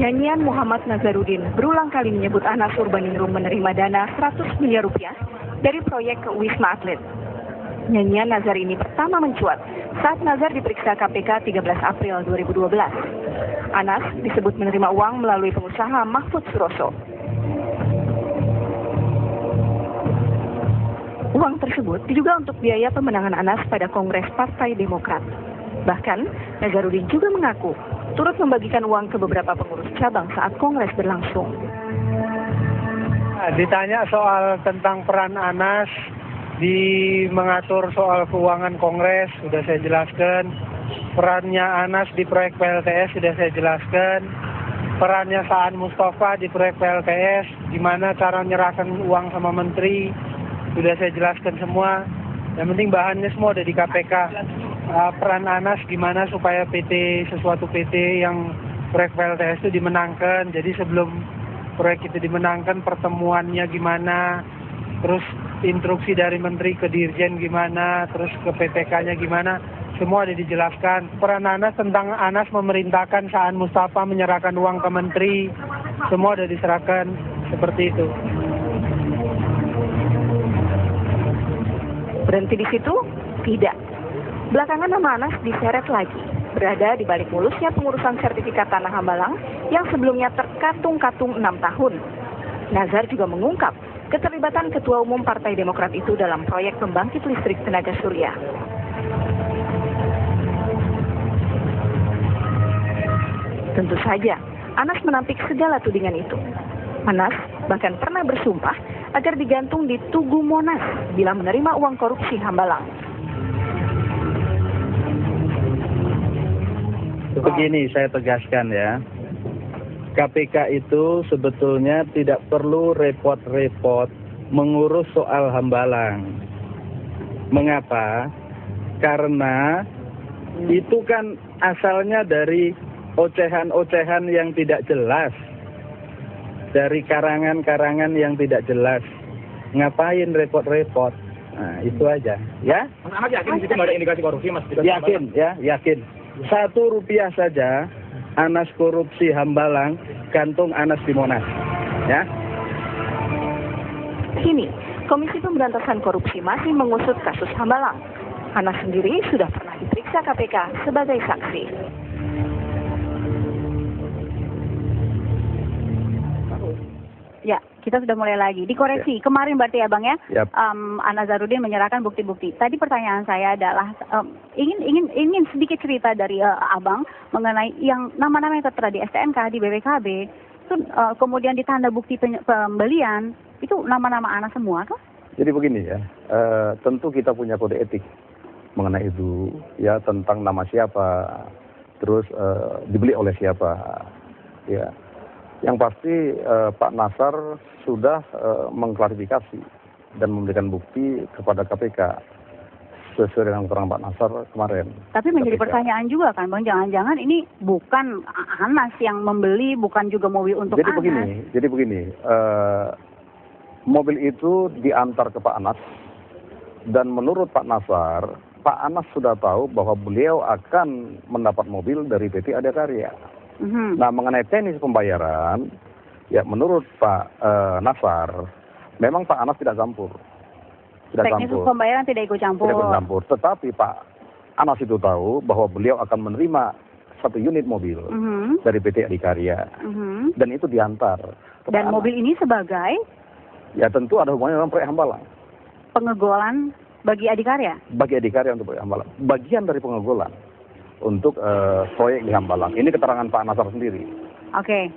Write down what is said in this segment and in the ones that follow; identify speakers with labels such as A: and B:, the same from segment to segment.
A: Nyanyian Muhammad Nazarudin berulang kali menyebut Anas Urbaningrum menerima dana 100 miliar rupiah dari proyek Wisma Atlet. Nyanyian Nazar ini pertama mencuat saat Nazar diperiksa KPK 13 April 2012. Anas disebut menerima uang melalui pengusaha Mahfud Suroso. Uang tersebut diduga untuk biaya pemenangan Anas pada Kongres Partai Demokrat. Bahkan, Nazarudin juga mengaku turut membagikan uang ke beberapa pengurus cabang saat Kongres berlangsung.
B: Ditanya soal tentang peran Anas di mengatur soal keuangan Kongres, sudah saya jelaskan. Perannya Anas di proyek PLTS sudah saya jelaskan. Perannya Saan Mustafa di proyek PLTS, gimana cara menyerahkan uang sama menteri, sudah saya jelaskan semua. Yang penting bahannya semua ada di KPK. Peran Anas gimana supaya sesuatu PT yang proyek PLTS itu dimenangkan. Jadi sebelum proyek itu dimenangkan, pertemuannya gimana, terus instruksi dari menteri ke dirjen gimana, terus ke PPK-nya gimana, semua ada dijelaskan. Peran Anas tentang Anas memerintahkan Saan Mustafa menyerahkan uang ke menteri, semua ada diserahkan seperti itu.
A: Berhenti di situ? Tidak. Belakangan nama Anas diseret lagi, berada di balik mulusnya pengurusan sertifikat tanah Hambalang yang sebelumnya terkatung-katung 6 tahun. Nazar juga mengungkap keterlibatan Ketua Umum Partai Demokrat itu dalam proyek pembangkit listrik tenaga surya. Tentu saja, Anas menampik segala tudingan itu. Anas bahkan pernah bersumpah agar digantung di Tugu Monas bila menerima uang korupsi Hambalang.
C: Begini saya tegaskan ya, KPK itu sebetulnya tidak perlu repot-repot mengurus soal Hambalang. Mengapa? Karena itu kan asalnya dari ocehan-ocehan yang tidak jelas, dari karangan-karangan yang tidak jelas. Ngapain repot-repot? Nah, itu aja, ya.
D: Mas yakin itu nggak ada indikasi korupsi, Mas?
C: Yakin, ya, yakin. 1 rupiah saja Anas korupsi Hambalang, gantung Anas di Monas, ya.
A: Kini, Komisi Pemberantasan Korupsi masih mengusut kasus Hambalang. Anas sendiri sudah pernah diperiksa KPK sebagai saksi.
E: Ya, kita sudah mulai lagi. Dikoreksi, kemarin berarti ya Bang ya,
C: Yap.
E: Nazarudin menyerahkan bukti-bukti. Tadi pertanyaan saya adalah, ingin sedikit cerita dari Abang mengenai yang nama-nama yang tertera di STNK, di BPKB, itu kemudian ditanda bukti pembelian, itu nama-nama Anas semua kah?
F: Jadi begini ya, tentu kita punya kode etik mengenai itu, ya tentang nama siapa, terus dibeli oleh siapa, ya. Yang pasti Pak Nasar sudah mengklarifikasi dan memberikan bukti kepada KPK sesuai dengan keterangan Pak Nasar kemarin.
E: Tapi menjadi
F: KPK.
E: pertanyaan juga kan Bang, jangan-jangan ini bukan Anas yang membeli, bukan juga mobil untuk
F: Jadi
E: Anas.
F: begini, mobil itu diantar ke Pak Anas dan menurut Pak Nasar, Pak Anas sudah tahu bahwa beliau akan mendapat mobil dari PT Adikarya. Nah, mengenai teknis pembayaran, ya menurut Pak Nasar, memang Pak Anas tidak campur.
E: Teknis pembayaran tidak ikut campur.
F: Tidak ikut campur. Tetapi Pak Anas itu tahu bahwa beliau akan menerima 1 unit mobil dari PT Adikarya. Dan itu diantar.
E: Dan mobil ini sebagai?
F: Ya tentu ada hubungannya dengan proyek Hambalang.
E: Pengegolan bagi Adikarya?
F: Bagi Adikarya untuk proyek Hambalang. Bagian dari pengegolan untuk proyek di Hambalang. Ini keterangan Pak Nasar sendiri.
E: Oke.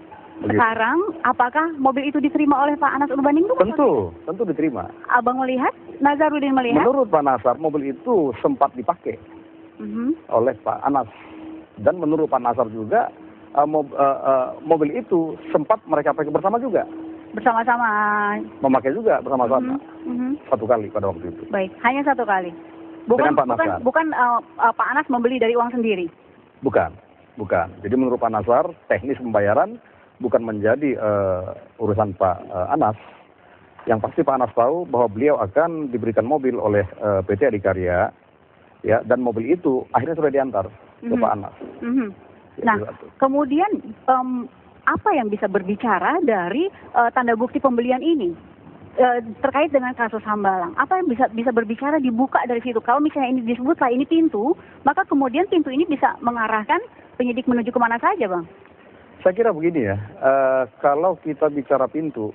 E: Sekarang, apakah mobil itu diterima oleh Pak Anas Urbaningrum?
F: Tentu diterima.
E: Abang melihat, Nazarudin melihat?
F: Menurut Pak Nasar, mobil itu sempat dipakai oleh Pak Anas. Dan menurut Pak Nasar juga, mobil itu sempat mereka pakai bersama juga.
E: Bersama-sama.
F: Memakai juga bersama-sama. 1 kali pada waktu itu.
E: Baik, hanya 1 kali. Bukan Pak Anas membeli dari uang sendiri?
F: Bukan. Jadi menurut Pak Nasar, teknis pembayaran bukan menjadi urusan Pak Anas. Yang pasti Pak Anas tahu bahwa beliau akan diberikan mobil oleh PT Adikarya, ya, dan mobil itu akhirnya sudah diantar ke Pak Anas.
E: Nah, kemudian apa yang bisa berbicara dari tanda bukti pembelian ini? Terkait dengan kasus Hambalang, apa yang bisa berbicara dibuka dari situ? Kalau misalnya ini disebutlah ini pintu, maka kemudian pintu ini bisa mengarahkan penyidik menuju kemana saja, Bang?
F: Saya kira begini ya, kalau kita bicara pintu,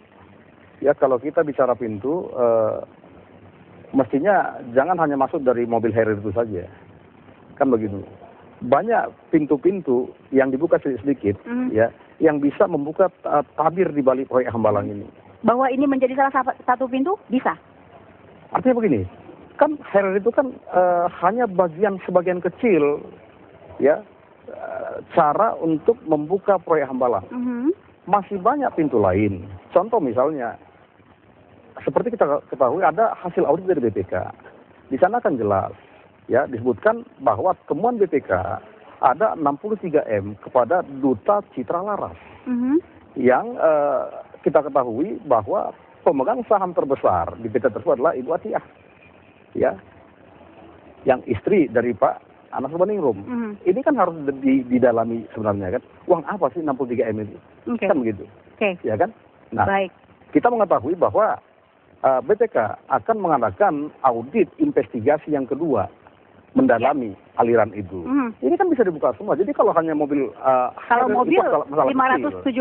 F: mestinya jangan hanya masuk dari mobil Harrier itu saja, kan begitu. Banyak pintu-pintu yang dibuka sedikit, ya, yang bisa membuka tabir di balik proyek Hambalang ini.
E: Bahwa ini menjadi salah satu pintu, bisa?
F: Artinya begini, kan Harrier itu kan hanya sebagian kecil, ya, cara untuk membuka proyek Hambalang. Masih banyak pintu lain. Contoh misalnya, seperti kita ketahui ada hasil audit dari BPK. Di sana kan jelas, ya, disebutkan bahwa temuan BPK ada 63M kepada Duta Citra Laras. Yang kita ketahui bahwa pemegang saham terbesar di PT tersebut adalah Ibu Atiyah, ya, yang istri dari Pak Anas Urbaningrum. Ini kan harus didalami sebenarnya kan. Uang apa sih 63M itu? Kan begitu. Ya kan? Nah, kita mengetahui bahwa BPK akan mengadakan audit investigasi yang kedua mendalami aliran itu. Ini kan bisa dibuka semua. Jadi kalau hanya mobil
E: kalau mobil 570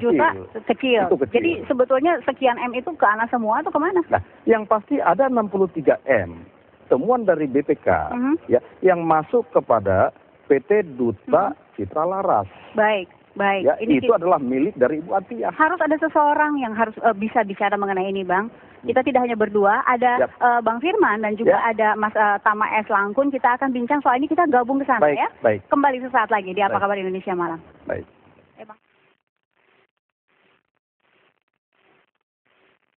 E: juta kecil. Jadi sebetulnya sekian M itu ke Anas semua atau kemana?
F: Nah, yang pasti ada 63M temuan dari BPK ya yang masuk kepada PT Duta Citra Laras. Baik. Ya, ini itu adalah milik dari Ibu Atiyah.
E: Harus ada seseorang yang harus bisa bicara mengenai ini, Bang. Kita tidak hanya berdua, ada Bang Firman dan juga ada Mas Tama S. Langkun. Kita akan bincang soal ini, kita gabung ke sana ya. Kembali sesaat lagi di Apa Kabar Indonesia Malam.
F: Baik.